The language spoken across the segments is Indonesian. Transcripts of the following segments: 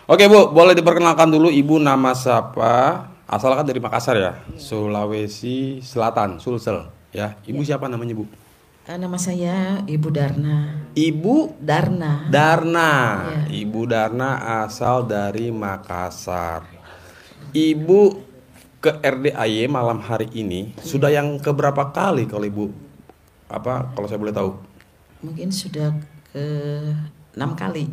Oke Bu, boleh diperkenalkan dulu Ibu nama siapa? Asalkan dari Makassar ya, Sulawesi Selatan, Sulsel. Ya, Ibu Ya, siapa namanya Bu? nama saya Ibu Darna. Ibu Darna. Darna. Ya, Ibu Darna asal dari Makassar. Ibu ke RDAY malam hari ini sudah ya. yang keberapa kali kalau Ibu kalau saya boleh tahu? Mungkin sudah ke 6 kali.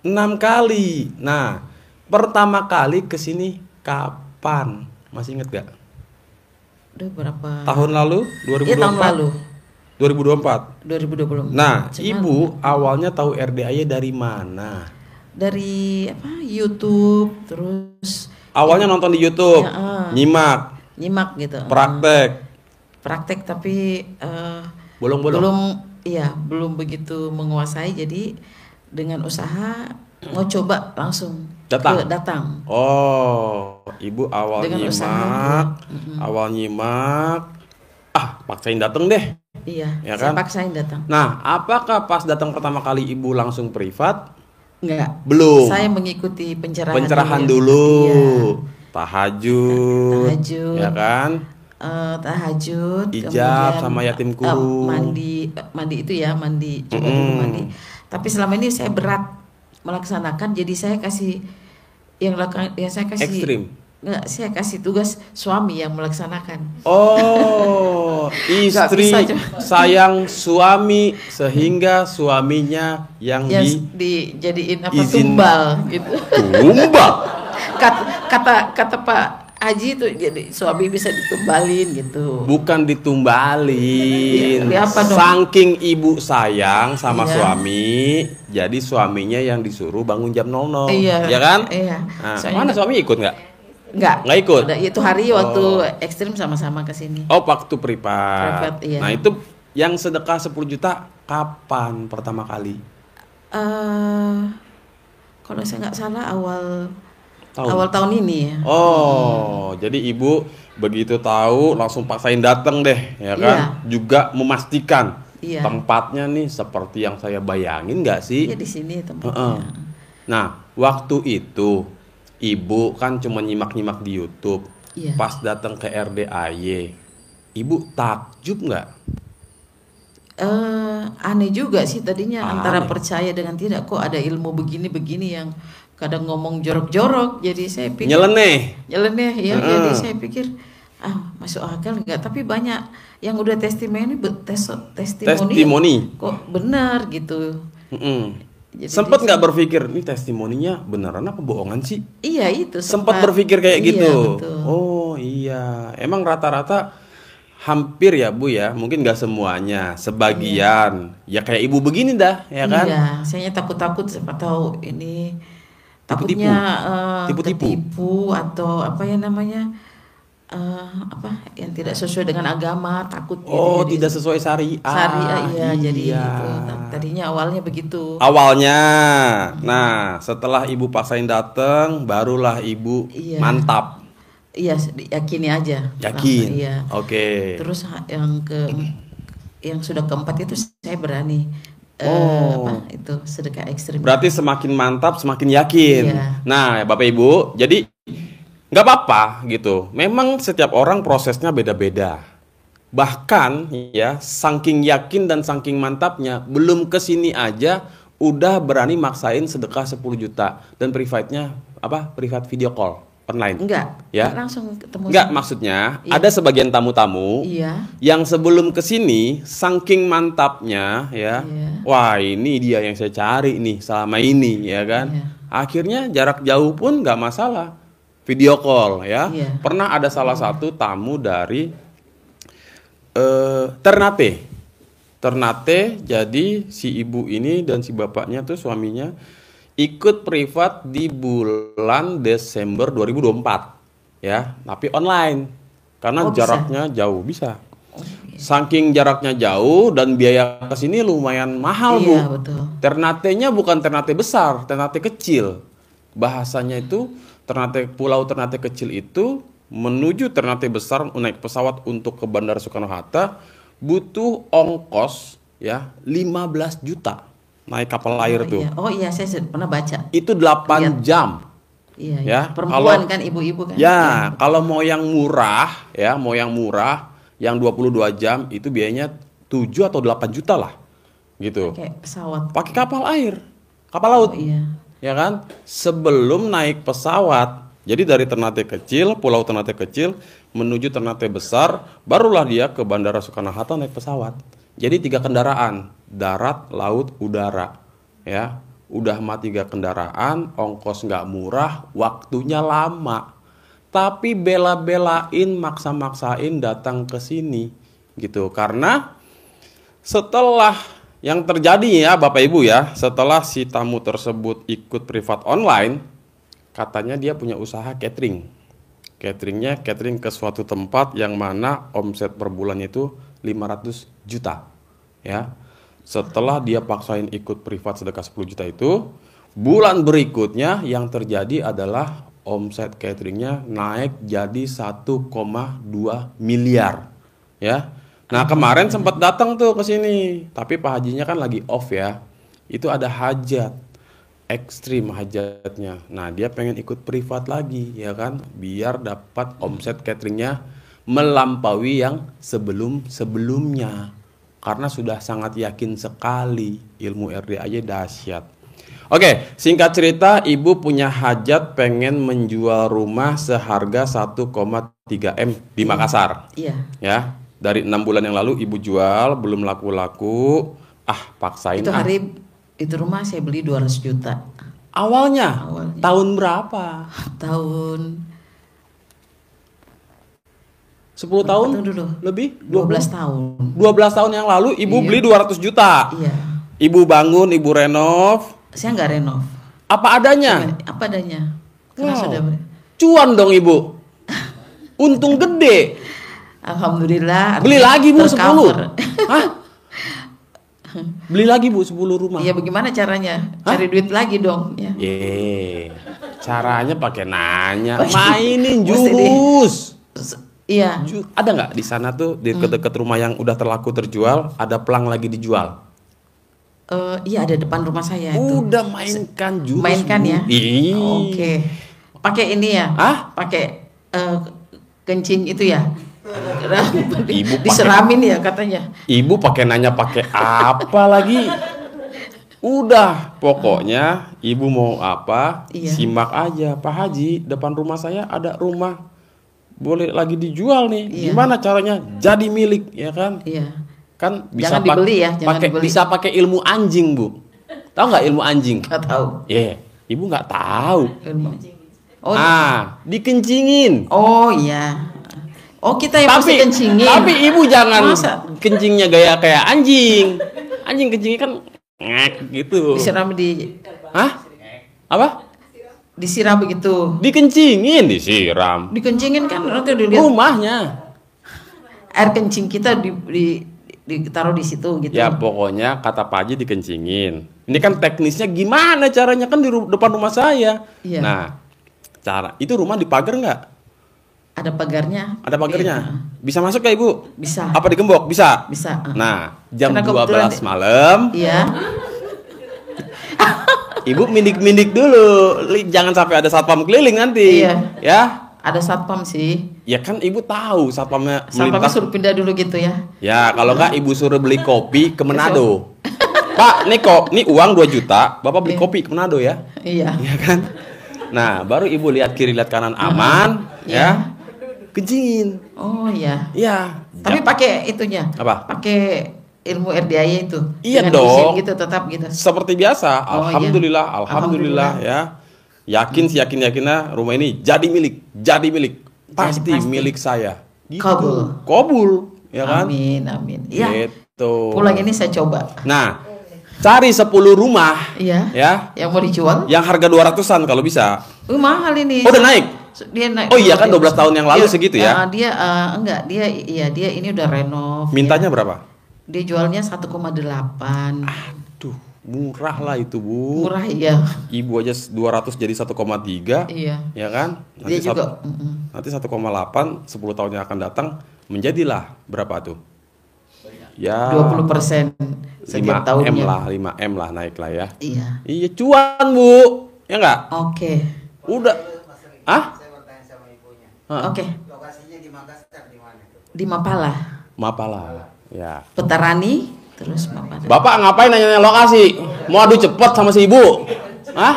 6 kali. Nah, pertama kali ke sini kapan? Masih inget gak? Udah berapa? Tahun lalu, Ya, tahun 2024? lalu, 2024. 2024. Nah, Cuman Ibu awalnya tahu RDAY dari mana? dari apa? YouTube, terus Awalnya yang nonton di ya YouTube, nyimak, nyimak gitu. praktek, Praktek tapi bolong-bolong. belum, iya, belum begitu menguasai. Jadi dengan usaha mau coba langsung ke Datang. datang Oh, Ibu dengan usaha, ya. awal nyimak, paksain dateng deh, Iya, ya saya kan? paksain datang. Nah, apakah pas datang pertama kali Ibu langsung privat? Enggak, saya Belum. mengikuti pencerahan dulu Pencerahan yang dulu, iya, tahajud, ya tahajud, kan? tahajud, Ijab kemudian sama yatim kurung. mandi, mandi itu ya, mandi, coba dulu mandi. Mm-mm. Tapi selama ini saya berat melaksanakan, jadi saya kasih yang saya kasih, Ekstrim. enggak, saya kasih tugas suami yang melaksanakan. Oh, Enggak bisa istri coba. sayang suami sehingga suaminya yang Yang dijadiin apa, diizin tumbal gitu. tumbal. kata kata kata Pak Haji itu, jadi suami bisa ditumbalin gitu. Bukan ditumbalin. Di apa dong? Saking ibu sayang sama Iya, suami, jadi suaminya yang disuruh bangun jam 00, iya, ya kan? iya. Nah, Soalnya mana suami ikut nggak? nggak, Nggak ikut. udah itu hari waktu Oh, ekstrim sama-sama ke sini. oh waktu privat. Private, iya. Nah, itu yang sedekah 10 juta kapan pertama kali? eh Kalau saya nggak salah awal Tahun. awal tahun ini ya. Oh, jadi ibu begitu tahu langsung paksain datang deh, ya kan? Iya, Juga memastikan iya, tempatnya nih seperti yang saya bayangin nggak iya, sih? di sini Heeh. tempatnya. Nah, waktu itu ibu kan cuma nyimak-nyimak di YouTube. Iya. Pas datang ke RDAY, ibu takjub nggak? Aneh juga sih tadinya, antara Aneh. percaya dengan tidak, kok ada ilmu begini-begini yang kadang ngomong jorok-jorok. Jadi saya pikir Nyeleneh. nyeleneh ya, jadi Heeh. saya pikir masuk akal nggak, tapi banyak yang udah testimoni, testimoni Testimoni. kok benar gitu. Heeh. Jadi di Sempet nggak sini, berpikir ini testimoninya beneran apa bohongan sih? iya, itu Sempat sempat, berpikir kayak iya gitu. betul, Oh iya, emang rata-rata hampir ya Bu ya, mungkin nggak semuanya, iya, sebagian. Ya kayak ibu begini dah, ya kan? iya. Saya takut-takut, siapa tahu ini, Tipu-tipu, takutnya tipu-tipu. ketipu atau apa ya namanya, apa yang tidak sesuai dengan agama, takut gitu. Oh, Jadi tidak sesuai syariah, syariah. iya, jadi Iya. itu tadinya awalnya begitu. Awalnya, nah setelah ibu paksain dateng, barulah ibu Iya, mantap, iya, yakini aja langsung, yakin. iya. Oke. Terus yang sudah keempat itu saya berani, apa Oh, itu, sedekah ekstrim berarti itu. semakin mantap, semakin yakin. Iya, Nah, ya Bapak Ibu, jadi nggak apa-apa gitu. Memang setiap orang prosesnya beda-beda. Bahkan ya, saking yakin dan saking mantapnya, belum kesini aja udah berani maksain sedekah 10 juta dan private-nya Privat video call online. enggak Ya. langsung ketemu Enggak, sama, maksudnya iya, ada sebagian tamu-tamu iya, yang sebelum kesini saking mantapnya ya, iya, wah ini dia yang saya cari nih selama ini ya kan. iya, Akhirnya jarak jauh pun nggak masalah, video call ya. iya, Pernah ada salah satu tamu dari Ternate. Ternate, jadi si ibu ini dan si bapaknya tuh suaminya ikut privat di bulan Desember 2024 ya, tapi online karena oh bisa, jaraknya jauh bisa. oh iya, Saking jaraknya jauh dan biaya ke sini lumayan mahal, iya Bu. betul, Ternate-nya bukan Ternate besar, Ternate kecil. Bahasanya itu Pulau Ternate kecil itu menuju Ternate besar naik pesawat untuk ke Bandara Soekarno-Hatta butuh ongkos ya 15 juta naik kapal oh air iya, tuh. oh iya, saya pernah baca, Itu lihat, 8 jam. Iya, Ya, perempuan kalau kan, ibu-ibu kan. ya, kalau mau yang murah, ya, mau yang murah, yang 22 jam itu biayanya 7 atau 8 juta lah, gitu. Pakai pesawat. Pakai kapal air, kapal Oh laut, iya. ya kan? Sebelum naik pesawat. Jadi dari Ternate kecil, Pulau Ternate kecil menuju Ternate besar, barulah dia ke Bandara Soekarno-Hatta naik pesawat. Jadi 3 kendaraan, darat, laut, udara, ya. Udah mah 3 kendaraan, ongkos nggak murah, waktunya lama. Tapi bela-belain, maksa-maksain datang ke sini, gitu. Karena setelah yang terjadi ya Bapak Ibu ya, setelah si tamu tersebut ikut privat online, katanya dia punya usaha catering. Cateringnya catering ke suatu tempat yang mana omset per bulannya itu 500 juta. Ya. Setelah dia paksain ikut privat sedekah 10 juta itu, bulan berikutnya yang terjadi adalah omset cateringnya naik jadi 1,2 miliar. Ya. Nah, kemarin sempat datang tuh ke sini, tapi Pak Hajinya kan lagi off ya. Itu ada hajat, ekstrim hajatnya. Nah, dia pengen ikut privat lagi, ya kan? Biar dapat omset cateringnya melampaui yang sebelum-sebelumnya. Karena sudah sangat yakin sekali ilmu RDA dahsyat. Oke, singkat cerita, ibu punya hajat pengen menjual rumah seharga 1,3 M di Makassar. Iya. Ya, dari 6 bulan yang lalu ibu jual, belum laku-laku. Paksain Itu hari itu rumah saya beli 200 juta. Awalnya, Awalnya. tahun berapa? Tahun 10 tahun? tahun dulu? Lebih? 12 tahun. 12 tahun yang lalu ibu Iya. beli 200 juta. Iya. Ibu bangun, ibu renov. Saya nggak renov. Apa adanya? Apa adanya? Karena Wow. sudah Cuan dong ibu. Untung gede. alhamdulillah. Beli lagi bu 10. tercover. Hah? Beli lagi bu 10 rumah. Iya, bagaimana caranya? Cari duit lagi dong. Ya. Caranya pakai nanya. Oh, iya. Mainin Mesti di- jurus. Iya. Ada nggak di sana tuh di dekat-dekat rumah yang udah terlaku terjual ada pelang lagi dijual? Iya, ada depan rumah saya itu. Udah mainkan jurus. Mainkan Bu. ya. Ih. Oke. Pakai ini ya. Hah? Pakai kencing itu ya. Ibu pakai- Diseramin ya katanya. Ibu pakai nanya pakai apa lagi? Udah, pokoknya ibu mau apa? Iya. Simak aja, Pak Haji. Depan rumah saya ada rumah boleh lagi dijual nih. Iya. Gimana caranya? Jadi milik, ya kan? Iya. Kan bisa Jangan dibeli ya, jangan dibeli. bisa pakai ilmu anjing, Bu. Tahu nggak ilmu anjing? Nggak tahu. Ibu nggak tahu. Ilmu. Oh, Dikencingin. oh iya. Oh, kita yang mesti kencingin. Tapi ibu jangan Masa? kencingnya gaya kayak anjing. Anjing kencingnya kan ngek gitu. Disiram di Hah? Apa? disiram begitu. Dikencingin, disiram. Dikencingin kan nanti dilihat Rumahnya. air kencing kita ditaruh di situ gitu. Ya pokoknya kata Pak Haji dikencingin. Ini kan teknisnya gimana caranya kan di depan rumah saya. Iya. Nah, itu rumah dipagar nggak? Ada pagarnya. Ada pagarnya. Iya. Bisa masuk ya Ibu? Bisa. Apa digembok? Bisa. Bisa. Nah, jam Karena 12 kebetulan malam, Iya. Ibu mindik-mindik dulu. Jangan sampai ada satpam keliling nanti. Iya. Ya. Ada satpam sih. Ya kan Ibu tahu satpamnya Satpamnya melintas. suruh pindah dulu gitu ya. Ya, kalau nggak Ibu suruh beli kopi ke Manado. Pak, nih uang 2 juta, Bapak beli Iya. kopi ke Manado ya. Iya. Ya kan? Nah, baru Ibu lihat kiri, lihat kanan aman, ya. Kencingin. Oh iya. Iya. Tapi pakai itunya. Apa? Pakai ilmu RDI itu. Iya Dengan dong. izin gitu tetap gitu. Seperti biasa. Oh, iya. Alhamdulillah ya. Yakin yakinnya rumah ini jadi milik. Pasti Pasti. milik saya. Gitu. Kabul. ya kan? Amin. Iya. Gitu. Pulang ini saya coba. Nah, cari 10 rumah Iya. ya Yang mau dijual? yang harga 200-an kalau bisa. Mahal ini. Oh, udah naik? Dia naik. Oh iya kan 12 tahun yang lalu segitu ya? Dia enggak, dia ini udah renov. Mintanya berapa? Dia jualnya 1,8. Aduh, murah lah itu, Bu. Murah ya. Ibu aja 200 jadi 1,3. Iya. Ya kan? Dia juga. Nanti 1,8 10 tahun yang akan datang menjadilah berapa tuh? Ya 20% setiap 5M tahunnya. lah, 5M lah naik lah ya. Iya. Iya, cuan, Bu. Ya enggak? Oke. Udah. Ah? Saya bertanya sama ibunya. Oke. Lokasinya di Makassar di mana itu? Di Mapala. Mapala. Ya. Petarani terus Mapala. Bapak ngapain nanya lokasi? Mau adu cepet sama si ibu? Hah?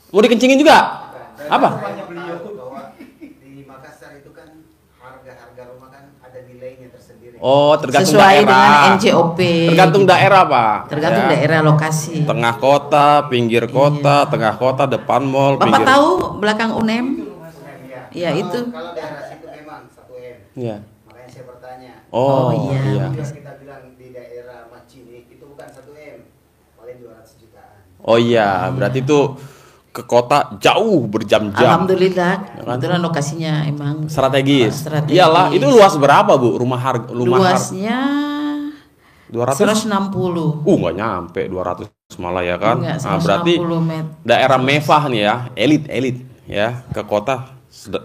Mau dikencingin juga? Apa? Bahwa di Makassar itu kan harga rumah kan ada nilainya tersendiri. Oh, tergantung Sesuai daerah. dengan NJOP. Tergantung gitu. daerah, Pak. Tergantung Ya. daerah lokasi. Tengah kota, pinggir kota, tengah kota, depan mall, Bapak pinggir. tahu belakang UNEM? Ya. Ya itu. Kalau daerah situ memang 1 M. Iya. Makanya saya bertanya. Oh, Oh, iya. iya. Kalau kita bilang di daerah Macini itu bukan 1 M, paling 200 jutaan. Oh iya, berarti itu ke kota jauh berjam-jam. Alhamdulillah, kan? kebetulan lokasinya emang Strategis. strategis. Iyalah, itu luas berapa, Bu? Rumah luasnya 200? 160. Nggak nyampe 200 malah ya kan. Enggak, Nah, berarti 160 meter. daerah mewah nih ya, elit ya, ke kota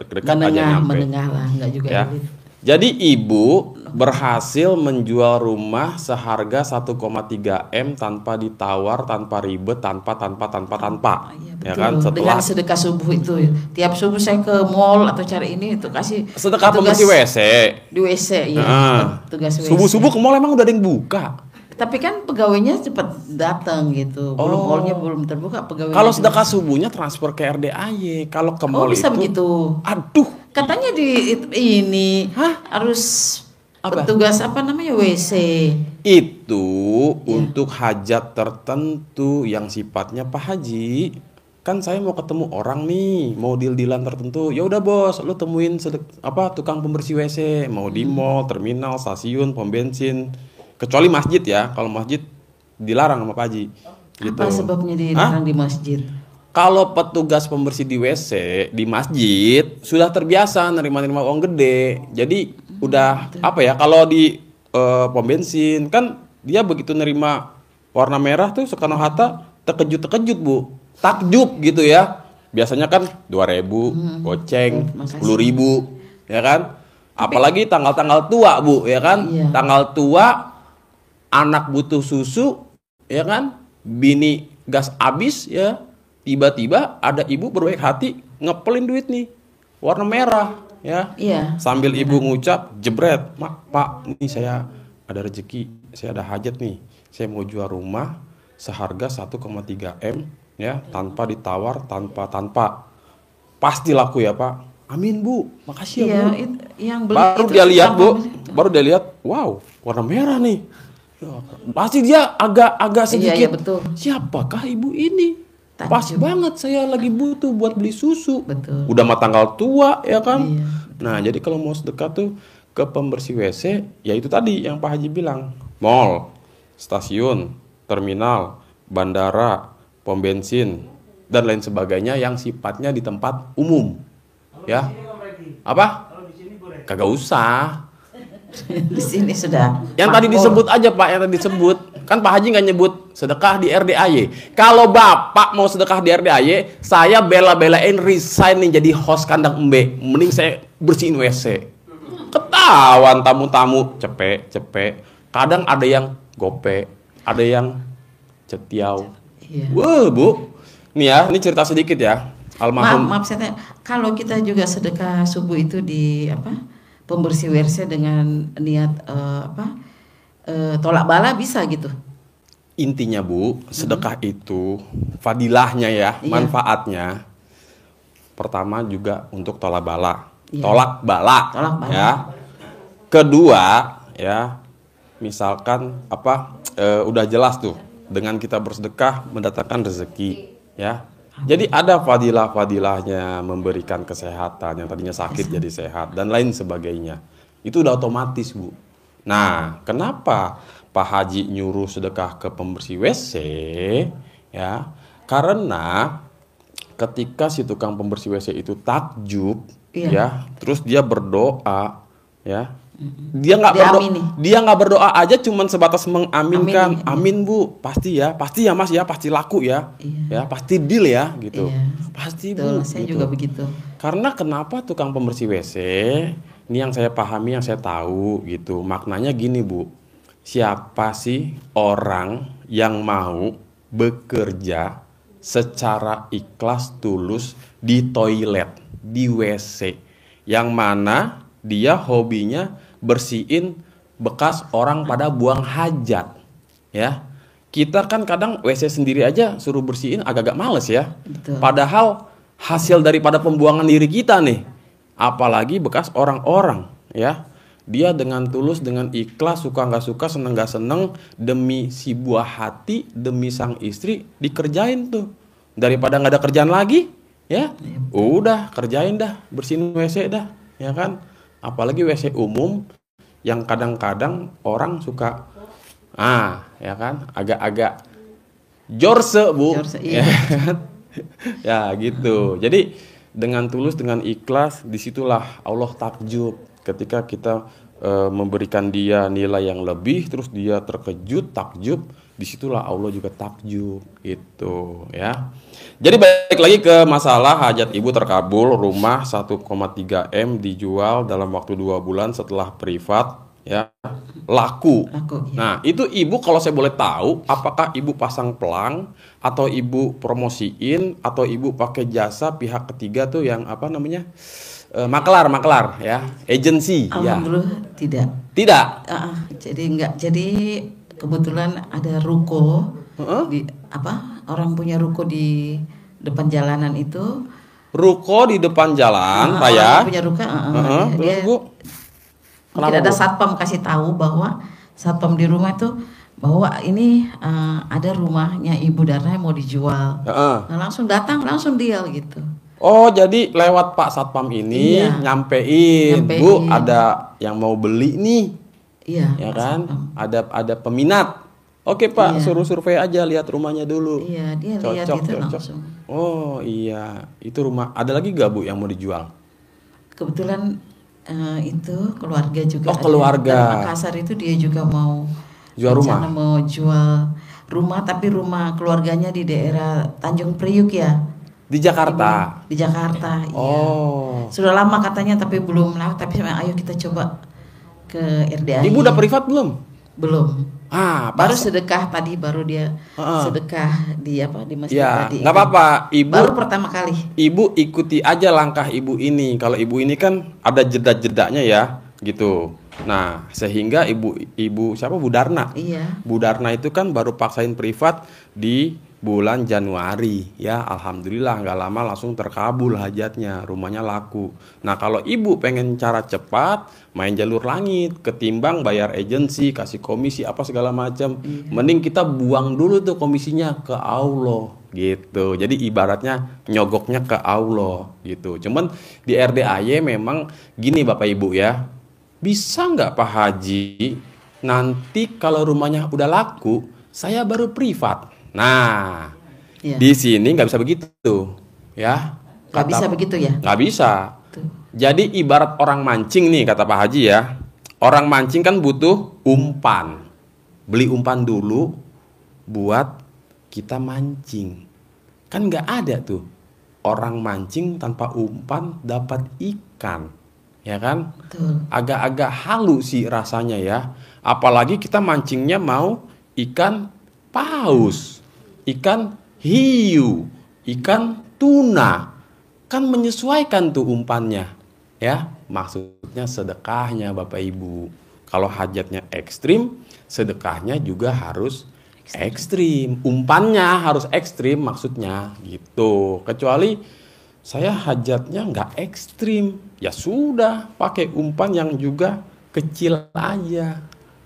dekat aja nyampe. Menengah lah, enggak juga Ya. elit. Jadi ibu berhasil menjual rumah seharga 1,3 M tanpa ditawar, tanpa ribet, tanpa. Iya, Ya betul. kan, Dengan setelah sedekah subuh itu, tiap subuh saya ke mall atau cari ini itu kasih sedekah petugas pembersih WC. di WC ya, Nah, tugas WC. subuh-subuh ke mall emang udah ada yang buka. Tapi kan pegawainya cepat datang gitu. Belum mallnya belum terbuka pegawainya. Kalau juga. sedekah subuhnya transfer ke RDAY. Kalau ke mall bisa itu, begitu. aduh, Katanya di ini harus Apa? petugas apa namanya WC. itu untuk hajat tertentu yang sifatnya Pak Haji. Kan saya mau ketemu orang nih, mau deal-dealan tertentu. Ya udah bos, lu temuin tukang pembersih WC, mau di mall, terminal, stasiun, pom bensin. Kecuali masjid ya. Kalau masjid dilarang sama Pak Haji. Gitu. Apa sebabnya dilarang di masjid? Kalau petugas pembersih di WC di masjid sudah terbiasa nerima-nerima uang gede. Jadi udah apa ya, kalau di pom bensin kan dia begitu nerima warna merah tuh Soekarno-Hatta terkejut Bu. Takjub gitu ya. Biasanya kan 2.000 goceng, makasih. 10.000 ya kan. Apalagi tanggal-tanggal tua Bu ya kan. Iya. Tanggal tua, anak butuh susu ya kan. Bini gas habis ya. Tiba-tiba ada ibu berbaik hati ngepelin duit nih warna merah ya. Iya. Sambil ibu ngucap jebret, Pak, ini saya ada rezeki, saya ada hajat nih. Saya mau jual rumah seharga 1,3 M ya, tanpa ditawar, tanpa. Pasti laku ya, Pak. Amin, Bu. Makasih ya, Iya, Bu. yang beli Baru itu dia lihat, Bu. siapa? Baru dia lihat, wow, warna merah nih. Ya, pasti dia agak sedikit. Iya, betul. Siapakah ibu ini? Takjub. Pas banget, saya lagi butuh buat beli susu. Betul. Udah mah tanggal tua ya kan. Iya. Nah, jadi kalau mau sedekah tuh ke pembersih WC, ya itu tadi yang Pak Haji bilang. Mall, stasiun, terminal, bandara, pom bensin, dan lain sebagainya yang sifatnya di tempat umum. Ya. Apa? Kagak usah. Di sini sudah. Yang tadi disebut aja Pak, yang tadi disebut. Kan Pak Haji nggak nyebut sedekah di RDAY. Kalau Bapak mau sedekah di RDAY, saya bela-belain resign nih jadi host kandang embe. Mending saya bersihin WC. Ketahuan tamu-tamu cepet. Kadang ada yang gope, ada yang cetiau. Iya. Wah, Bu. Nih ya, ini cerita sedikit ya. Almarhum. Maaf saya tanya, kalau kita juga sedekah subuh itu di pembersih WC dengan niat tolak bala bisa gitu. Intinya Bu, sedekah itu fadilahnya ya, Iya. manfaatnya. Pertama juga untuk tolak bala. Iya. Tolak bala. Tolak bala. Ya. Kedua, ya, misalkan udah jelas tuh dengan kita bersedekah mendatangkan rezeki, ya. Jadi ada fadilah-fadilahnya, memberikan kesehatan yang tadinya sakit jadi sehat dan lain sebagainya. Itu udah otomatis, Bu. Nah, kenapa Pak Haji nyuruh sedekah ke pembersih WC? Ya, karena ketika si tukang pembersih WC itu takjub, Iya. ya, terus dia berdoa, ya, dia nggak berdoa aja cuman sebatas mengaminkan. Amin, iya. Amin Bu, pasti ya Mas ya, pasti laku ya, Iya. ya pasti deal ya gitu, Iya. pasti Betul, Bu. saya gitu. juga begitu. Karena kenapa tukang pembersih WC? Ini yang saya pahami, yang saya tahu gitu. Maknanya gini Bu, siapa sih orang yang mau bekerja secara ikhlas tulus di toilet, di WC, yang mana dia hobinya bersihin bekas orang pada buang hajat, ya. Kita kan kadang WC sendiri aja suruh bersihin agak-agak males ya. Betul. Padahal hasil daripada pembuangan diri kita nih, apalagi bekas orang-orang, ya. Dia dengan tulus, dengan ikhlas, suka nggak suka, seneng nggak seneng, demi si buah hati, demi sang istri, dikerjain tuh. Daripada nggak ada kerjaan lagi, ya, udah kerjain dah, bersihin WC dah, ya kan. Apalagi WC umum yang kadang-kadang orang suka, ya kan, agak-agak jorse, Bu. Jorse, iya. Ya gitu. Jadi dengan tulus, dengan ikhlas, disitulah Allah takjub ketika kita memberikan dia nilai yang lebih, terus dia terkejut, takjub, disitulah Allah juga takjub, gitu ya. Jadi balik lagi ke masalah hajat ibu terkabul, rumah 1,3 M dijual dalam waktu 2 bulan setelah privat, ya, laku. Laku, ya. Nah, itu ibu kalau saya boleh tahu, apakah ibu pasang pelang atau ibu promosiin atau ibu pakai jasa pihak ketiga tuh yang apa namanya? Makelar ya, agensi ya. Alhamdulillah tidak. Tidak. Jadi enggak. Jadi kebetulan ada ruko di orang punya ruko di depan jalanan itu. Ruko di depan jalan, Raya. Punya ruko. Terus, Bu? Mungkin ada satpam kasih tahu bahwa satpam di rumah itu bahwa ini ada rumahnya Ibu Darna yang mau dijual. Nah, langsung datang, langsung deal gitu. Oh, jadi lewat Pak Satpam ini nyampein, Bu, ada yang mau beli nih. Iya. Ya kan? Ada peminat. Oke, Pak, suruh survei aja, lihat rumahnya dulu. Iya, dia lihat itu langsung. Oh, iya. Itu rumah. Ada lagi gak, Bu, yang mau dijual? Kebetulan itu keluarga juga. Oh, keluarga. Dari Makassar itu dia juga mau jual rumah. Mau jual rumah, tapi rumah keluarganya di daerah Tanjung Priuk ya. Di Jakarta. Di Jakarta. Oh. Iya. Sudah lama katanya tapi belum lah. Tapi ayo kita coba ke RDAI. Ibu udah privat belum? Belum. Pas. Baru sedekah tadi, baru dia sedekah di masjid tadi. Nggak apa-apa, Ibu. Baru pertama kali. Ibu ikuti aja langkah Ibu ini. Kalau Ibu ini kan ada jeda-jedanya ya, gitu. Nah, sehingga ibu siapa, Bu Darna? Iya. Bu Darna itu kan baru paksain privat di bulan Januari, ya. Alhamdulillah nggak lama langsung terkabul hajatnya, rumahnya laku. Nah, kalau ibu pengen cara cepat, main jalur langit, ketimbang bayar agensi, kasih komisi apa segala macam, mending kita buang dulu tuh komisinya ke Allah, gitu. Jadi ibaratnya nyogoknya ke Allah, gitu. Cuman di RDAY memang gini Bapak Ibu ya, bisa nggak Pak Haji nanti kalau rumahnya udah laku, saya baru privat. Nah, di sini nggak bisa begitu, ya. Nggak bisa begitu ya? Nggak bisa. Tuh. Jadi ibarat orang mancing nih, kata Pak Haji ya. Orang mancing kan butuh umpan. Beli umpan dulu buat kita mancing. Kan nggak ada tuh orang mancing tanpa umpan dapat ikan, ya kan? Betul. Agak-agak halu sih rasanya ya. Apalagi kita mancingnya mau ikan paus, ikan hiu, ikan tuna, kan menyesuaikan tuh umpannya, ya. Maksudnya sedekahnya Bapak Ibu. Kalau hajatnya ekstrim, sedekahnya juga harus ekstrim. Umpannya harus ekstrim maksudnya, gitu. Kecuali saya hajatnya nggak ekstrim, ya sudah pakai umpan yang juga kecil aja.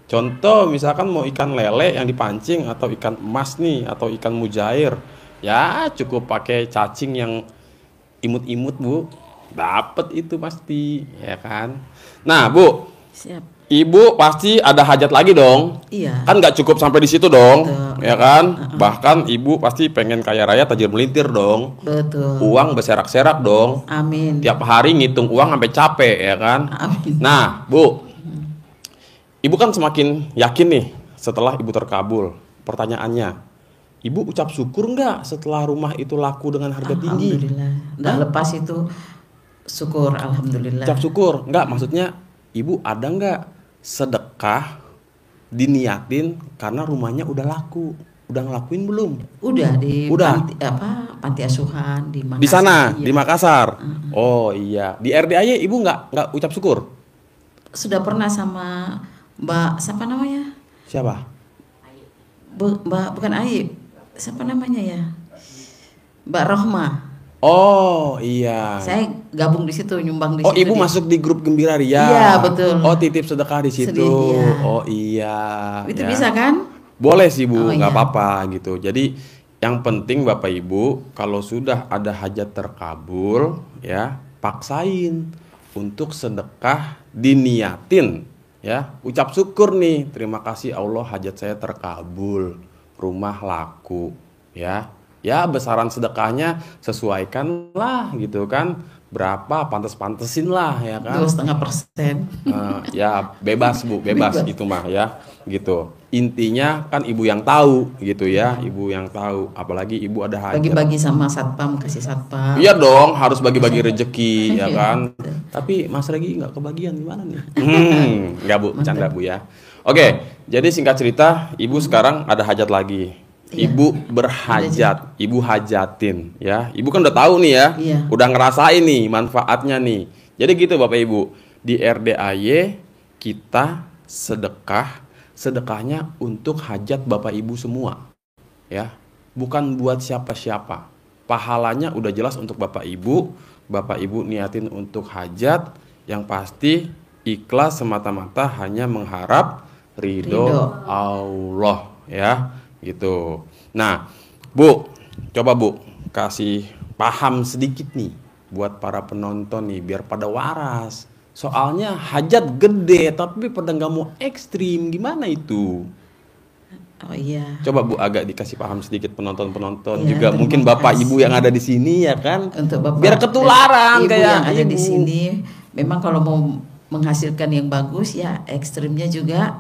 Contoh misalkan mau ikan lele yang dipancing atau ikan emas nih atau ikan mujair, ya cukup pakai cacing yang imut-imut Bu, dapat itu pasti, ya kan. Nah Bu, Siap. Ibu pasti ada hajat lagi dong. Iya. Kan nggak cukup sampai di situ dong, Betul. ya kan. Bahkan Ibu pasti pengen kaya raya tajir melintir dong. Betul. Uang berserak-serak dong. Amin. Tiap hari ngitung uang sampai capek, ya kan. Amin. Nah Bu, Ibu kan semakin yakin nih setelah Ibu terkabul. Pertanyaannya, Ibu ucap syukur nggak setelah rumah itu laku dengan harga tinggi? Alhamdulillah. Nggak lepas itu syukur, alhamdulillah. Ucap syukur nggak? Maksudnya Ibu ada nggak sedekah diniatin karena rumahnya udah laku? udah ngelakuin belum? Udah di Udah. panti asuhan di Makassar. Di sana, iya. di Makassar. Oh iya. Di RDAY ibu nggak ucap syukur? Sudah pernah sama Mbak siapa namanya? Siapa? Mbak bukan Aib. Siapa namanya ya? Mbak Rohma. Oh iya. Saya gabung di situ, nyumbang di Oh situ. ibu masuk di grup Gembira Ria. Iya betul. Oh titip sedekah di situ. Iya. Oh iya. Itu ya. bisa kan? Boleh sih Bu, Oh, nggak iya. apa-apa gitu. Jadi yang penting Bapak Ibu kalau sudah ada hajat terkabul ya paksain untuk sedekah, diniatin ya, ucap syukur nih, terima kasih Allah hajat saya terkabul, rumah laku ya. Ya besaran sedekahnya sesuaikanlah gitu kan, berapa pantes-pantesin lah ya kan. 2,5%. Ya bebas Bu, bebas gitu mah ya gitu. Intinya kan ibu yang tahu gitu ya, ibu yang tahu. Apalagi ibu ada hajat. Bagi-bagi sama satpam, kasih satpam. Iya dong, harus bagi-bagi rezeki ya Iya, kan. betul. Tapi Mas Regi nggak kebagian gimana nih? Nggak Bu, bercanda Bu ya. Oke, jadi singkat cerita, ibu sekarang ada hajat lagi. Iya. Ibu berhajat, ibu hajatin ya. Ibu kan udah tahu nih ya, Iya. udah ngerasain nih manfaatnya nih. Jadi gitu Bapak Ibu, di RDAY kita sedekahnya untuk hajat Bapak Ibu semua. Ya, bukan buat siapa-siapa. Pahalanya udah jelas untuk Bapak Ibu. Bapak Ibu niatin untuk hajat, yang pasti ikhlas semata-mata hanya mengharap ridho Allah ya. Gitu. Nah, Bu, coba Bu kasih paham sedikit nih buat para penonton nih biar pada waras. Soalnya hajat gede tapi pada nggak mau ekstrim, gimana itu? Oh iya. Coba Bu agak dikasih paham sedikit penonton-penonton Iya, juga terima mungkin Bapak kasih. Ibu yang ada di sini ya kan. Untuk Bapak Biar ketularan Ibu kayak yang ada di Ibu. sini, memang kalau mau menghasilkan yang bagus ya ekstrimnya juga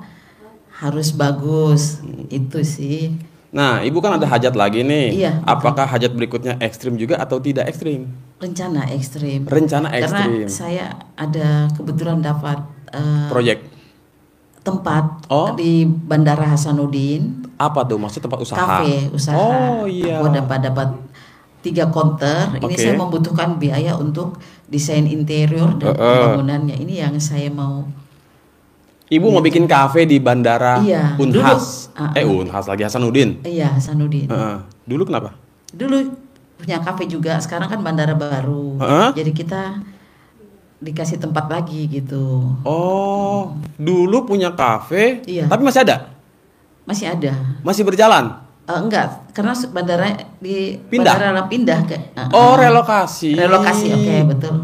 harus bagus. Itu sih. Nah, Ibu kan ada hajat lagi nih. Iya, Apakah hajat berikutnya ekstrim juga atau tidak ekstrim? Rencana ekstrim. Rencana ekstrim. Karena saya ada kebetulan dapat Proyek. tempat Oh. di Bandara Hasanuddin, Apa tuh? Maksud tempat usaha? kafe usaha. Oh iya. Aku dapat 3 konter. Ini Oke. saya membutuhkan biaya untuk desain interior dan pembangunannya. Ini yang saya mau. Ibu mau bikin kafe di bandara Iya, Unhas. dulu. Unhas lagi Hasanuddin. Iya, Hasanuddin. Dulu kenapa? Dulu punya kafe juga. Sekarang kan bandara baru. Jadi kita dikasih tempat lagi gitu. Oh, dulu punya kafe, Iya. tapi masih ada? Masih ada. Masih berjalan? Enggak, karena bandara di Pindah? bandara pindah ke. Oh, relokasi. Relokasi, oke, betul.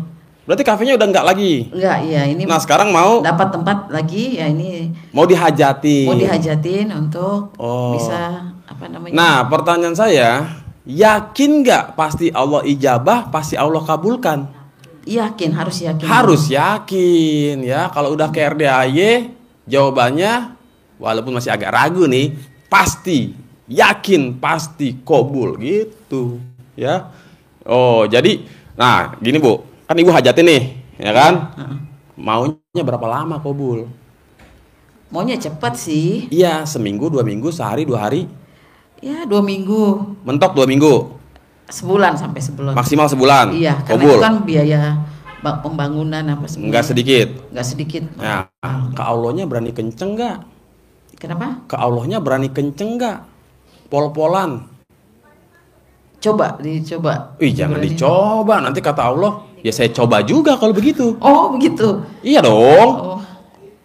Berarti kafenya udah nggak lagi? Enggak, iya ini Nah, sekarang mau dapat tempat lagi ya ini mau dihajatin. mau dihajatin untuk Oh. bisa apa namanya? Nah, pertanyaan saya, yakin nggak pasti Allah ijabah, pasti Allah kabulkan? Yakin, harus yakin. Harus yakin ya. Kalau udah ke RDAY, jawabannya walaupun masih agak ragu nih, pasti yakin, pasti kabul gitu ya. Oh, jadi nah, gini Bu, kan Ibu hajatin nih, ya kan? Maunya berapa lama kabul? Maunya cepat sih. Iya, seminggu, 2 minggu, sehari, 2 hari. Ya 2 minggu, Mentok 2 minggu. sebulan sampai sebulan. Maksimal sebulan. Iya, karena kabul. itu kan biaya pembangunan apa semua. Enggak sedikit. Enggak sedikit. Nah, ke Allahnya berani kenceng nggak? Kenapa? Ke Allahnya berani kenceng nggak? Pol-polan. Coba dicoba. Ih, jangan Berani. dicoba. Nanti kata Allah, ya saya coba juga kalau begitu. Oh, begitu. Iya dong. Oh,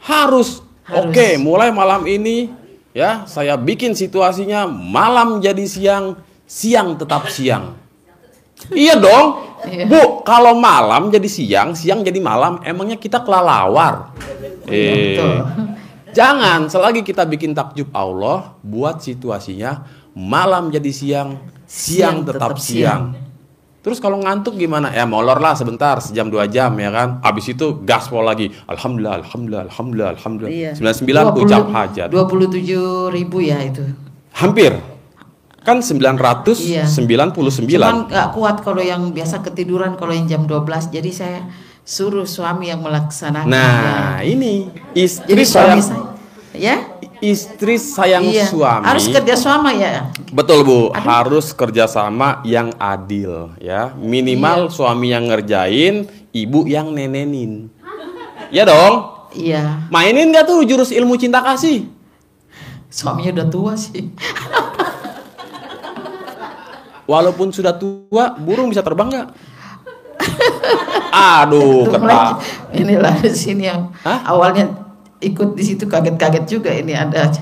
Harus. Harus. Oke, mulai malam ini ya, saya bikin situasinya malam jadi siang, siang tetap siang. Iya dong. Iya. Bu, kalau malam jadi siang, siang jadi malam, emangnya kita kelalawar? betul. Jangan, selagi kita bikin takjub Allah, buat situasinya malam jadi siang, siang tetap siang. Terus kalau ngantuk gimana? Ya molor lah sebentar, sejam 2 jam ya kan. Habis itu gaspol lagi. Alhamdulillah, alhamdulillah, alhamdulillah, alhamdulillah. Iya. 99 ucap hajat. 27.000 ya itu. Hampir. Kan 999. Iya. Cuman nggak kuat kalau yang biasa ketiduran kalau yang jam 12. Jadi saya suruh suami yang melaksanakan. Nah, ya. ini Jadi istri suami saya. saya, ya? Istri sayang suami. Harus kerjasama ya. Betul Bu, harus kerjasama yang adil ya. Minimal suami yang ngerjain, ibu yang nenenin. Ya dong. Iya. Mainin nggak tuh jurus ilmu cinta kasih? Suaminya udah tua sih. Walaupun sudah tua, burung bisa terbang nggak? Aduh, kata. Inilah di sini yang awalnya ikut di situ kaget-kaget juga, ini ada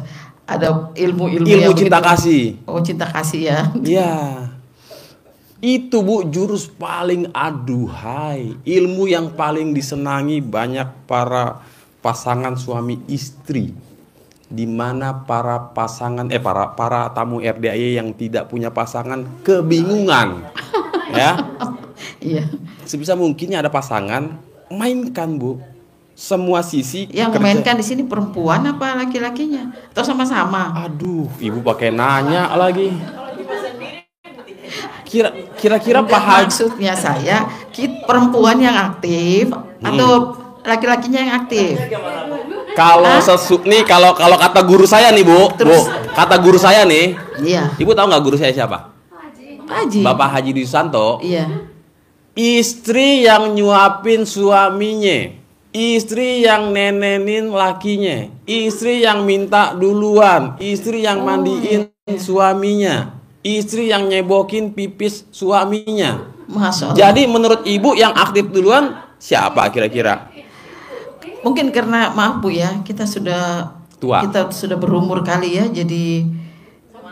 ilmu cinta kasih. Oh, cinta kasih ya. Iya. Itu Bu jurus paling aduhai, ilmu yang paling disenangi banyak para pasangan suami istri. Di mana para pasangan para tamu RDAY yang tidak punya pasangan kebingungan. Ya. Iya. Sebisa mungkinnya ada pasangan, mainkan Bu. Semua sisi yang memainkan di sini perempuan apa laki-lakinya atau sama-sama? Aduh, ibu pakai nanya lagi. Kira-kira Pak Haji, maksudnya saya perempuan yang aktif atau laki-lakinya yang aktif? Kalau kalau kata guru saya nih Bu, kata guru saya nih. Iya. Ibu tahu nggak guru saya siapa? Pak Haji. Bapak Haji Dwi Susanto. Iya. Istri yang nyuapin suaminya. Istri yang nenenin lakinya, istri yang minta duluan, istri yang mandiin suaminya, istri yang nyebokin pipis suaminya. Masya Allah. Jadi menurut ibu yang aktif duluan siapa kira-kira? Mungkin karena maaf Bu ya, kita sudah tua, kita sudah berumur kali ya, jadi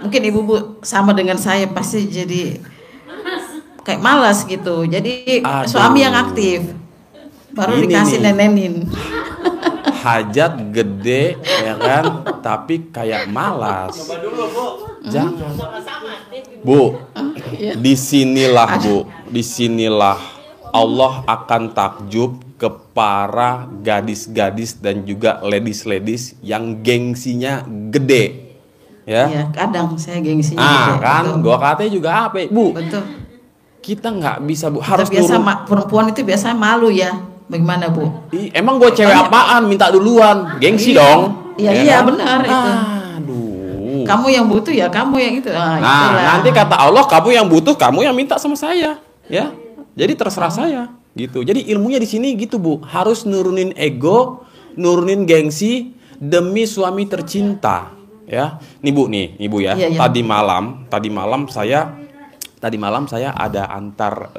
mungkin ibu Bu sama dengan saya pasti jadi kayak malas gitu. Jadi suami yang aktif. Baru ini dikasih nih, nenenin. Hajat gede ya kan, tapi kayak malas. Jangan. Bu, disinilah Allah akan takjub ke para gadis-gadis dan juga ladies-ladies yang gengsinya gede. Ya. Iya, kadang saya gengsinya gede. Kan, gua katanya juga apa, Bu? Betul. Kita nggak bisa Bu, harus biasa perempuan itu biasanya malu ya. Bagaimana Bu? Emang gue cewek apaan minta duluan? Gengsi dong. Iya kan? Benar itu. Aduh. Kamu yang butuh ya, kamu yang itu. Nanti kata Allah, kamu yang butuh, kamu yang minta sama saya, ya. Jadi terserah saya, gitu. Jadi ilmunya di sini gitu Bu, harus nurunin ego, nurunin gengsi demi suami tercinta, ya. Nih Bu ya. Iya. Tadi malam saya ada antar.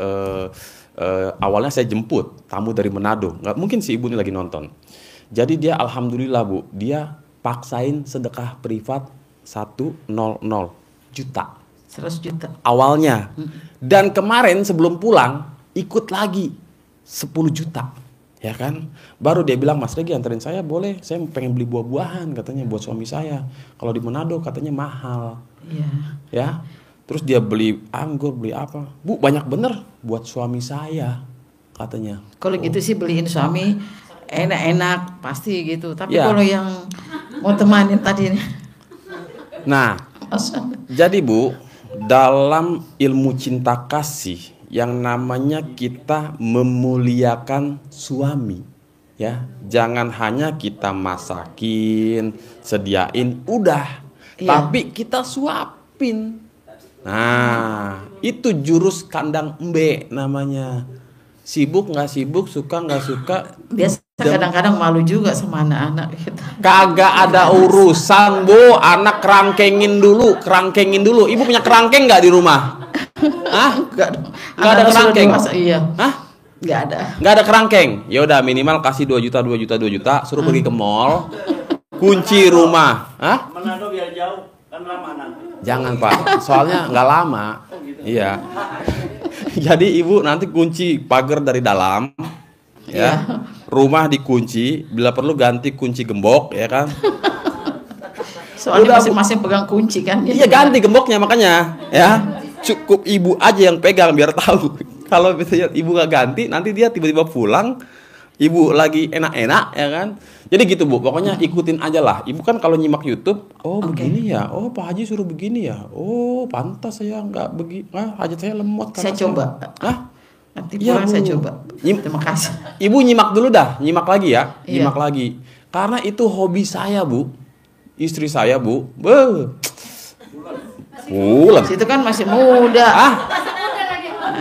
Awalnya saya jemput tamu dari Manado, nggak mungkin si ibu ini lagi nonton. Jadi dia alhamdulillah Bu, dia paksain sedekah privat 100 juta. 100 juta. Awalnya. Dan kemarin sebelum pulang ikut lagi 10 juta. Ya kan? Baru dia bilang, Mas Regi anterin saya boleh, saya pengen beli buah-buahan katanya buat suami saya. Kalau di Manado katanya mahal. Iya. Ya. Terus dia beli anggur, beli apa? Bu, banyak bener buat suami saya, katanya. Kalau gitu sih beliin suami enak-enak, pasti gitu. Tapi kalau yang mau temanin tadi. Nah, jadi Bu, dalam ilmu cinta kasih, yang namanya kita memuliakan suami. Ya, jangan hanya kita masakin, sediain, udah. Tapi kita suapin. Nah, itu jurus kandang embe namanya. Sibuk nggak sibuk, suka nggak suka. Biasa kadang-kadang malu juga sama anak-anak kita. Kagak ada urusan Bu, anak kerangkengin dulu. Ibu punya kerangkeng nggak di rumah? Hah? Nggak ada kerangkeng. Iya. Hah? Nggak ada kerangkeng. Ya udah minimal kasih 2 juta, suruh pergi ke mall, kunci rumah. Hah? Manado biar jauh, kan lama nanti. Jangan Pak, soalnya nggak lama. Iya. Jadi ibu nanti kunci pagar dari dalam, ya. Rumah dikunci, bila perlu ganti kunci gembok, ya kan? Soalnya masing-masing pegang kunci kan? Iya ganti gemboknya makanya, ya. Cukup ibu aja yang pegang biar tahu. Kalau misalnya ibu nggak ganti, nanti dia tiba-tiba pulang, ibu lagi enak-enak, ya kan? Jadi gitu Bu, pokoknya ikutin aja lah. Ibu kan kalau nyimak YouTube, begini ya, Pak Haji suruh begini ya, pantas saya nggak begini, hajat saya lemot. Saya coba. Nanti pulang saya coba. Terima kasih. Ibu nyimak dulu dah, nyimak lagi ya, nyimak lagi. Karena itu hobi saya Bu. Istri saya, Bu. Bulan. Situ kan masih muda. Nah,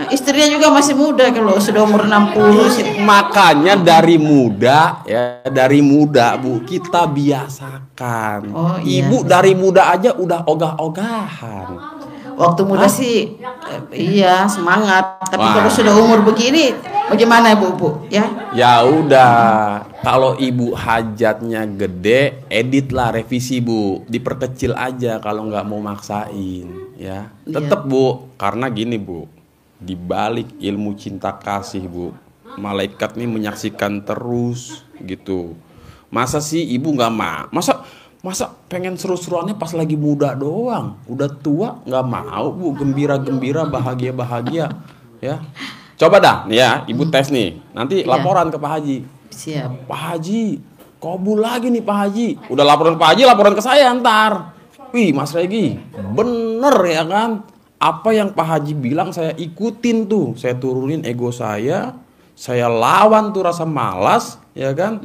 istrinya juga masih muda kalau sudah umur 60 sih. Makanya dari muda ya, dari muda Bu, kita biasakan. Oh, iya. Ibu dari muda aja udah ogah-ogahan. Waktu muda sih iya semangat, tapi kalau sudah umur begini bagaimana Bu? Ya? Ya udah, kalau ibu hajatnya gede, editlah revisi Bu, diperkecil aja kalau nggak mau maksain, ya. Tetap Bu, karena gini Bu, di balik ilmu cinta kasih Bu, malaikat nih menyaksikan terus gitu. Masa sih ibu nggak masa pengen seru-seruannya pas lagi muda doang, udah tua nggak mau Bu, gembira-gembira, bahagia-bahagia, ya. Coba dah, nih ya, ibu tes nih, nanti laporan ke Pak Haji. Siap. Pak Haji, kobul lagi nih Pak Haji. Udah laporan Pak Haji, laporan ke saya ntar. Wih Mas Regi, bener ya kan? Apa yang Pak Haji bilang saya ikutin tuh, saya turunin ego saya lawan tuh rasa malas, ya kan?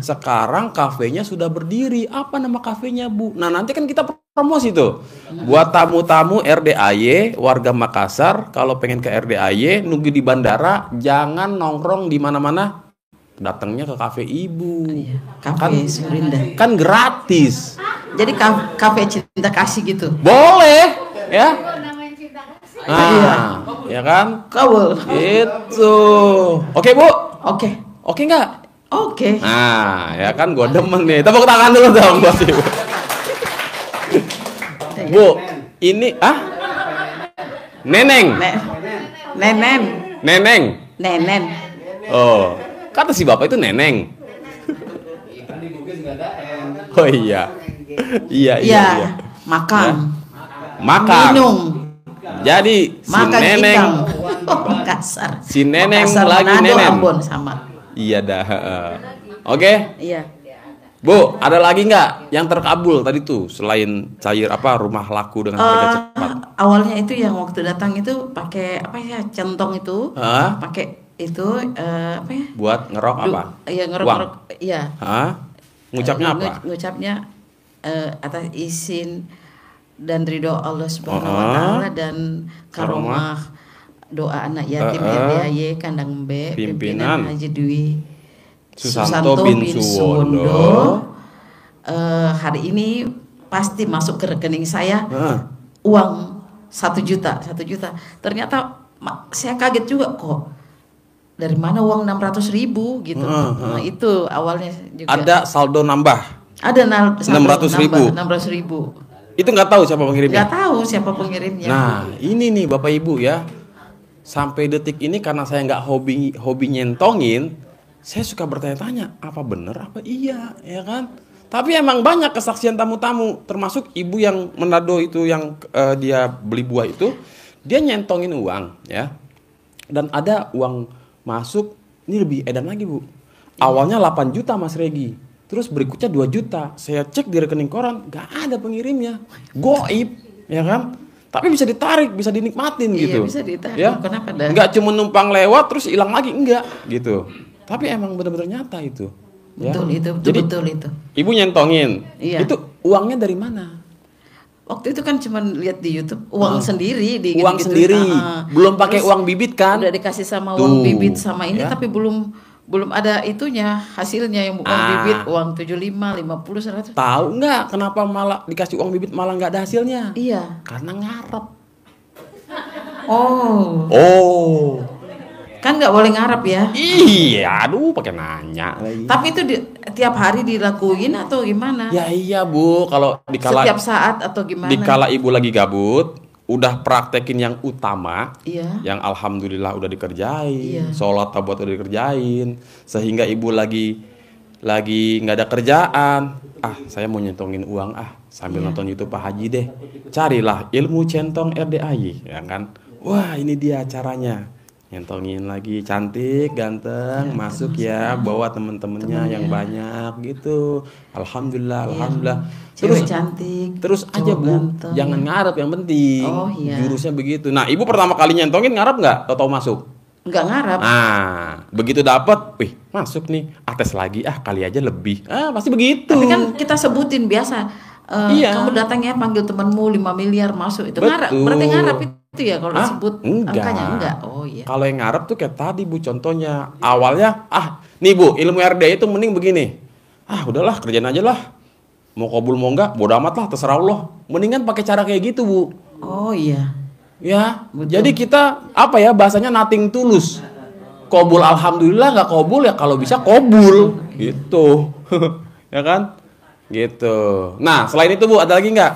Sekarang kafenya sudah berdiri. Apa nama kafenya Bu? Nah nanti kan kita promosi tuh. Buat tamu-tamu RDAY warga Makassar, kalau pengen ke RDAY nunggu di bandara, jangan nongkrong di mana-mana. Datangnya ke kafe Ibu. Kafe Surinda. Kan gratis. Jadi kafe cinta kasih gitu. Boleh, ya. Nah, ya kan? Kabul. Itu. Oke, Bu? Oke. Oke nggak? Oke. Nah, ya kan gue demen nih. Tepuk tangan dulu dong buat Ibu. Bu, ini Neneng. Nenen. Oh, kata si Bapak itu Neneng. Oh iya. Iya. Makan. Minum. Jadi si makan Neneng. Kasar. Si Neneng Makassar, lagi Manado, Neneng. Ambon sama. Iya dah. Oke. Iya. Bu, ada lagi nggak yang terkabul tadi tuh selain cair rumah laku dengan harga cepat? Awalnya itu yang waktu datang itu pakai centong itu, pakai itu Buat ngerok apa? Iya ngerok, iya. Ngucapnya apa? Ngucapnya atas izin dan ridho Allah Subhanahu Wa Taala dan karomah doa anak yatim RDAY Kandang B pimpinan Haji Dwi Susanto bin Suwondo. Hari ini pasti masuk ke rekening saya uang 1 juta. Ternyata saya kaget juga kok. Dari mana uang 600.000 gitu. Nah, itu awalnya juga. Ada saldo nambah. Ada 600.000. 600.000. Itu nggak tahu siapa pengirimnya. Nggak tahu siapa pengirimnya. Nah, ini nih Bapak Ibu ya. Sampai detik ini karena saya nggak hobi nyentongin, saya suka bertanya-tanya, apa benar apa iya, ya kan? Tapi emang banyak kesaksian tamu-tamu, termasuk ibu yang Manado itu yang dia beli buah itu, dia nyentongin uang, ya. Dan ada uang masuk, ini lebih edan lagi Bu. Awalnya 8 juta Mas Regi, terus berikutnya 2 juta. Saya cek di rekening koran, nggak ada pengirimnya, goib, ya kan? Tapi bisa ditarik, bisa dinikmatin gitu. Iya, bisa ditarik. Ya? Kenapa dah? Nggak cuma numpang lewat terus hilang lagi, enggak gitu. Tapi emang benar-benar nyata itu. Betul ya? itu, Jadi, betul itu. Ibu nyentongin. Iya. Itu uangnya dari mana? Waktu itu kan cuma lihat di YouTube uang sendiri di uang gitu. sendiri. Belum pakai Terus uang bibit kan? Udah dikasih sama uang bibit sama ini ya? tapi belum ada itunya, hasilnya yang uang bibit, uang 75, 50, 100. Tahu nggak kenapa malah dikasih uang bibit malah nggak ada hasilnya? Iya. Karena ngarep. Oh. Kan nggak boleh ngarep ya? Iya, aduh pakai nanya lagi. Tapi itu tiap hari dilakuin atau gimana? Ya iya Bu, kalau dikala setiap saat atau gimana? Dikala ibu lagi gabut, udah praktekin yang utama, iya. yang alhamdulillah udah dikerjain, Iya. sholat tabuat udah dikerjain, sehingga ibu lagi nggak ada kerjaan, saya mau nyentongin uang sambil nonton YouTube Pak Haji deh, carilah ilmu centong RDAY, ya kan? Wah ini dia caranya, nyentongin lagi cantik, ganteng, masuk ya, bawa temen-temennya yang banyak gitu, alhamdulillah. Cewek cantik, terus aja Bu, ganteng. Jangan ngarep yang penting. Oh, iya. Jurusnya begitu. Nah, ibu pertama kali nyentongin ngarep nggak? Tahu masuk? Nggak ngarap. Nah, begitu dapat, wih, masuk nih, tes lagi, kali aja lebih. Pasti begitu. Tapi kan kita sebutin biasa. Iya. Kamu datang ya panggil temanmu 5 miliar masuk itu. Ngarap, Betul. berarti ngarap itu ya kalau disebut Enggak. angkanya enggak. Oh iya. Kalau yang ngarep tuh kayak tadi Bu contohnya. Awalnya, nih Bu, ilmu RDA itu mending begini. Udahlah kerjain aja lah. Mau kabul mau enggak, bodo amat lah, terserah Allah. Mendingan pakai cara kayak gitu Bu. Oh iya. Ya, Betul. jadi kita bahasanya nothing tulus. Kobul alhamdulillah, nggak kobul ya kalau bisa kobul gitu. Ya kan? Gitu. Nah, selain itu Bu, ada lagi nggak?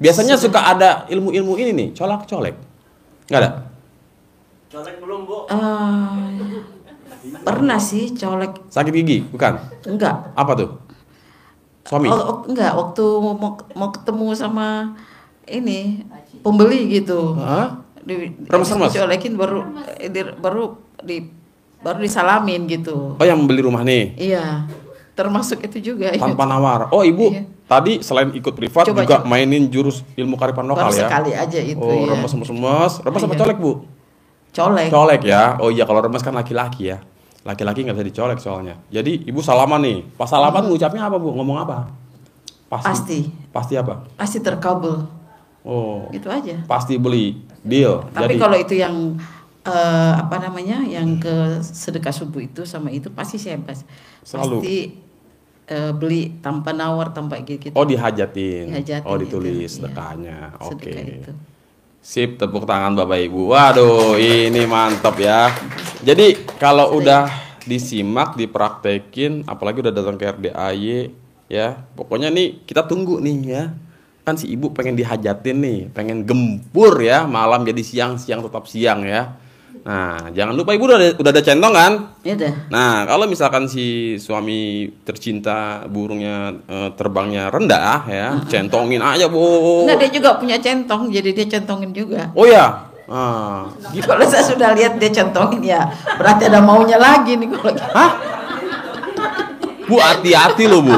Biasanya suka ada ilmu-ilmu ini nih, colak-colek. Nggak ada? Colek belum, Bu? Pernah sih colek. Sakit gigi, bukan? Enggak. Apa tuh? Suami? Enggak, waktu mau ketemu sama ini pembeli gitu. Remes-remes? Dicolekin baru disalamin gitu. Oh, yang membeli rumah nih? Iya. Termasuk itu juga. Tanpa nawar. Oh, Ibu Iya. tadi selain ikut privat juga mainin jurus ilmu kearifan lokal baru ya? sekali aja itu. Oh, ya. remes apa Iya. colek Bu? Colek. Colek ya. Oh iya, kalau remes kan laki-laki ya. Laki-laki nggak bisa dicolek soalnya. Jadi Ibu salaman nih. Pas salaman ngucapnya apa Bu? Ngomong apa? Pasti. Pasti apa? Pasti terkabul. Oh. Gitu aja. Pasti beli. Deal. Tapi Jadi kalau itu yang yang ke sedekah subuh itu sama itu pasti saya Selalu. pasti beli tanpa nawar tanpa gitu. Oh, dihajatin. Dihajatin Oh, ditulis itu, sedekahnya. iya. Oke. Sedekah itu. Sip, tepuk tangan Bapak Ibu. Waduh, ini mantap ya. Jadi kalau udah disimak, dipraktekin, apalagi udah datang ke RDAY ya, pokoknya nih kita tunggu nih ya. Kan si Ibu pengen dihajatin nih, pengen gempur ya, malam jadi siang, siang tetap siang ya. Nah, jangan lupa Ibu udah ada centong kan? Ya dah. Nah, kalau misalkan si suami tercinta burungnya terbangnya rendah ya, centongin aja Bu. Enggak, dia juga punya centong, jadi dia centongin juga. Oh ya. Kalau saya sudah lihat dia centongin ya, berarti ada maunya lagi nih kalau gitu. Hah? Bu, hati-hati loh Bu.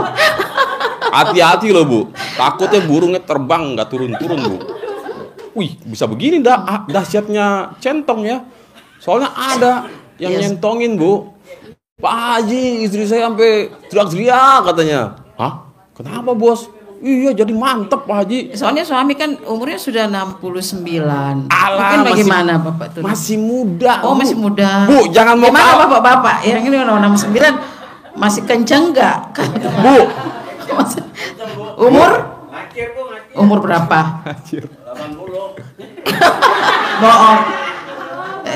Hati-hati loh Bu. Takutnya burungnya terbang nggak turun-turun Bu. Wih, bisa begini dahsyatnya centong ya. Soalnya ada yang nyentongin Bu. Pak Haji, istri saya sampai teriak-teriak katanya. Hah? Kenapa Bos? Iya, jadi mantep Pak Haji. Soalnya suami kan umurnya sudah 69. Alah, Mungkin bagaimana Bapak tuh? Masih muda. Oh, Bu. masih muda. Bu, jangan mau Gimana Bapak-bapak? Yang ini 69 masih kenceng enggak? Bu. Umur berapa? 80. Bohong.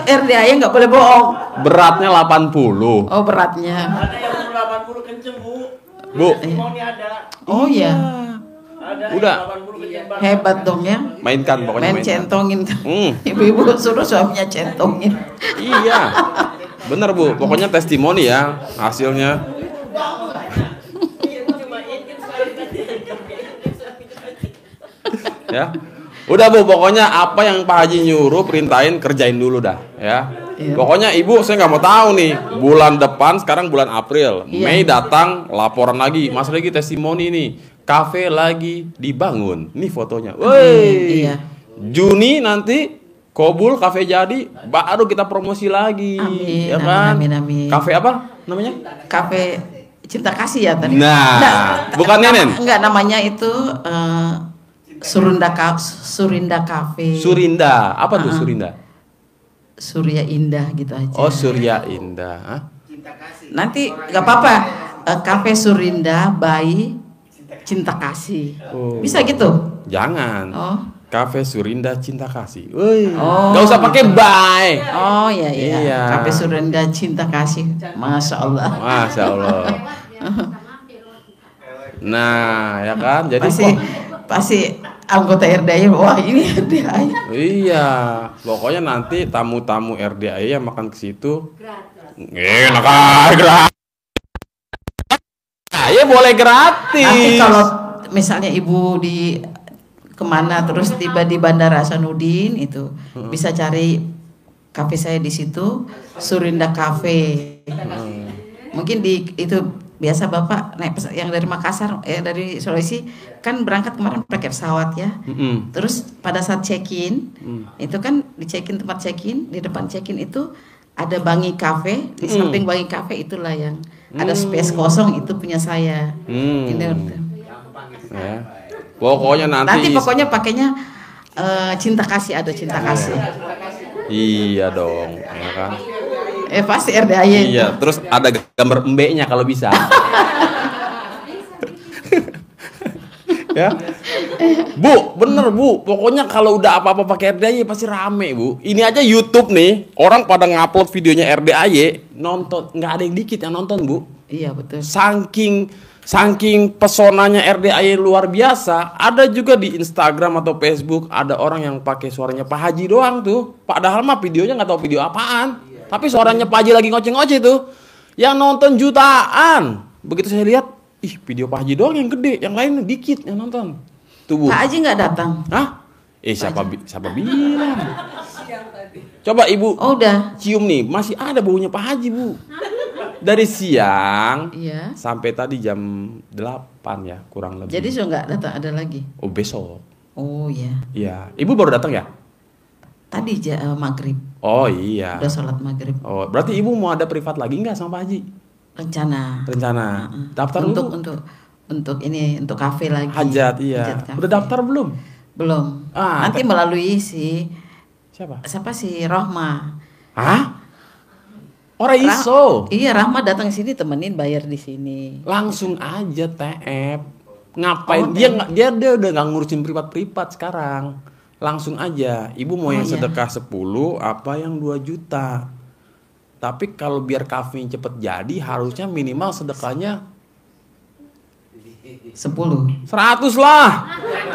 RDA nggak boleh bohong. Beratnya 80. Oh, beratnya. Ada yang umur 80 kenceng, Bu. Bu. Maunya ada. Oh iya. Ada Udah. yang 80 kenceng banget. Hebat dong ya. Mainkan pokoknya Main mainkan. centongin. Hmm. Ibu-ibu suruh suaminya centongin. Iya. Bener Bu, pokoknya testimoni ya hasilnya. Ya. Udah Bu, pokoknya apa yang Pak Haji nyuruh perintahin kerjain dulu dah ya. Iya. Pokoknya Ibu saya nggak mau tahu nih bulan depan, sekarang bulan April, Iya. Mei datang laporan lagi, Mas lagi testimoni nih, kafe lagi dibangun, nih fotonya. Woi. Iya. Juni nanti Kobul kafe jadi, baru kita promosi lagi, Amin, ya kan? amin. Kafe apa namanya? Kafe Cinta Kasih ya tadi. Nah, bukan Nenen? Enggak, namanya itu Surinda Cafe. Surinda, apa tuh Surinda? Surya Indah gitu aja. Oh, Surya Indah. Hah? Cinta kasih. Nanti nggak apa-apa. Cafe Surinda by Cinta Kasih. Oh. Bisa gitu? Jangan. Oh. Kafe Surinda Cinta Kasih. Woi. Oh. Gak usah pakai bye. Oh iya iya. Iya. Cafe Surinda Cinta Kasih. Masya Allah. Masya Allah. Nah, ya kan? Jadi Pasti anggota RDA, wah ini RDA. iya, pokoknya nanti tamu-tamu RDAI yang makan ke situ enak aja gratis. Ya boleh gratis. Nanti kalau misalnya ibu di kemana terus tiba di Bandara Hasanuddin itu bisa cari kafe saya di situ, Surinda Cafe. Mungkin di itu biasa Bapak naik yang dari Makassar dari Sulawesi kan berangkat kemarin pakai pesawat ya. Terus pada saat check-in itu kan di check-in tempat check-in, di depan check-in itu ada Bangi Cafe, di samping Bangi Cafe itulah yang ada space kosong, itu punya saya. Ini ya. Pokoknya nanti pokoknya pakainya cinta kasih, ada cinta kasih. Iya dong, ya kan. Pasti RDAY. Iya, terus ada gambar embeknya kalau bisa. Ya. Bu, bener Bu. Pokoknya kalau udah apa-apa pakai RDAY pasti rame, Bu. Ini aja YouTube nih, orang pada ngupload videonya RDAY, nonton nggak ada yang dikit yang nonton, Bu. Iya, betul. Saking pesonanya RDAY luar biasa, ada juga di Instagram atau Facebook ada orang yang pakai suaranya Pak Haji doang tuh. Padahal mah videonya nggak tahu video apaan. Tapi suaranya Pak Haji lagi ngoceh-ngoceh tuh. Yang nonton jutaan. Begitu saya lihat, ih video Pak Haji doang yang gede, yang lain dikit yang nonton. Tuh, Bu. Pak Haji nggak datang. Hah? Siapa bilang? Coba Ibu. Oh, udah. Cium nih, masih ada baunya Pak Haji, Bu. Dari siang sampai tadi jam 8 ya, kurang lebih. Jadi sudah nggak datang, ada lagi? Oh, besok. Oh iya. Iya. Ibu baru datang ya? Tadi maghrib. Oh iya. Udah sholat maghrib. Oh, berarti Ibu mau ada privat lagi nggak sama Pak Haji? Rencana. Daftar untuk ini, untuk kafe lagi. Hajat, iya. Udah daftar belum? Belum. Nanti melalui siapa si Rohma. Hah? Orang iso. Iya, Rahma datang sini temenin, bayar di sini. Langsung aja TF. Ngapain? Dia udah nggak ngurusin privat sekarang. Langsung aja. Ibu mau yang sedekah 10 apa yang 2 juta. Tapi kalau biar kafe cepet jadi, harusnya minimal sedekahnya 10. 100 lah.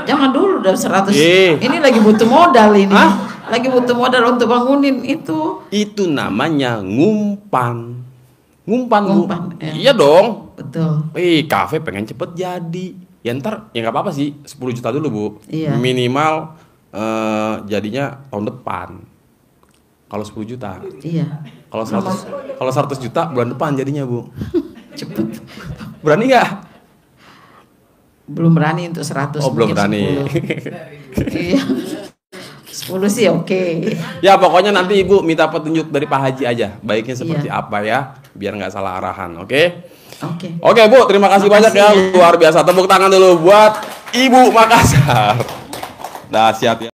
Jangan dulu udah 100. Ini lagi butuh modal ini. Hah? Lagi butuh modal untuk bangunin itu. Itu namanya ngumpan. Ngumpan, Bu. Ya. Iya dong. Betul. Kafe pengen cepet jadi. Ya ntar, ya nggak apa-apa sih. 10 juta dulu, Bu. Iya. Minimal jadinya tahun depan. Kalau 10 juta. Iya. Kalau 100 juta bulan depan jadinya, Bu. Cepet. Berani nggak? Belum berani untuk 100. Oh, belum berani. 10. Iya. 10 sih oke. Ya pokoknya nanti Ibu minta petunjuk dari Pak Haji aja. Baiknya seperti apa ya, biar nggak salah arahan, oke? Oke Bu, terima kasih banyak ya, luar biasa. Tepuk tangan dulu buat Ibu Makassar. Dahsyat ya.